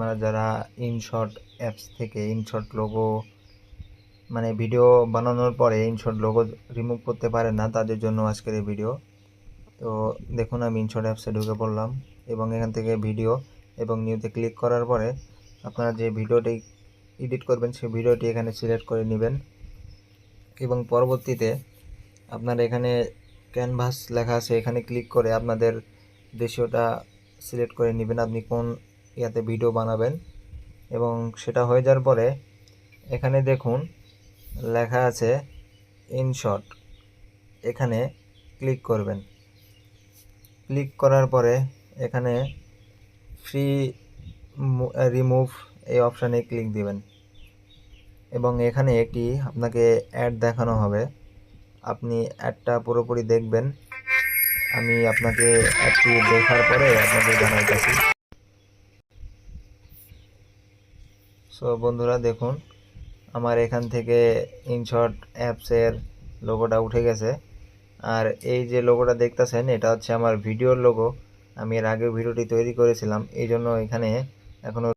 আপনারা যারা InShot apps থেকে ইনশট লোগো মানে ভিডিও বানানোর পরে ইনশট লোগো রিমুভ করতে পারেন না, তাদের জন্য আজকের এই ভিডিও। তো দেখুন, আমি ইনশট অ্যাপসে ঢুকে পড়লাম এবং এখান থেকে ভিডিও এবং নিউতে ক্লিক করার পরে আপনারা যে ভিডিওটি এডিট করবেন সেই ভিডিওটি এখানে সিলেক্ট করে নেবেন এবং পরবর্তীতে আপনারা এখানে ক্যানভাস লেখা আছে, এখানে ক্লিক করে আপনাদের রেশিওটা সিলেক্ট করে নেবেন, আপনি কোন ইয়াতে ভিডিও বানাবেন। এবং সেটা হয়ে যাওয়ার পরে এখানে দেখুন লেখা আছে ইনশট, এখানে ক্লিক করবেন। ক্লিক করার পরে এখানে ফ্রি রিমুভ এই অপশানে ক্লিক দিবেন এবং এখানে একটি আপনাকে অ্যাড দেখানো হবে, আপনি অ্যাডটা পুরোপুরি দেখবেন। আমি আপনাকে অ্যাডটি দেখার পরে আপনাকে জানাইতেছি। সো বন্ধুরা দেখুন, আমার এখান থেকে ইনশট অ্যাপসের লোগোটা উঠে গেছে। আর এই যে লোগোটা দেখতেছেন এটা হচ্ছে আমার ভিডিওর লোগো, আমি এর আগে ভিডিওটি তৈরি করেছিলাম, এই জন্য এখানে এখনও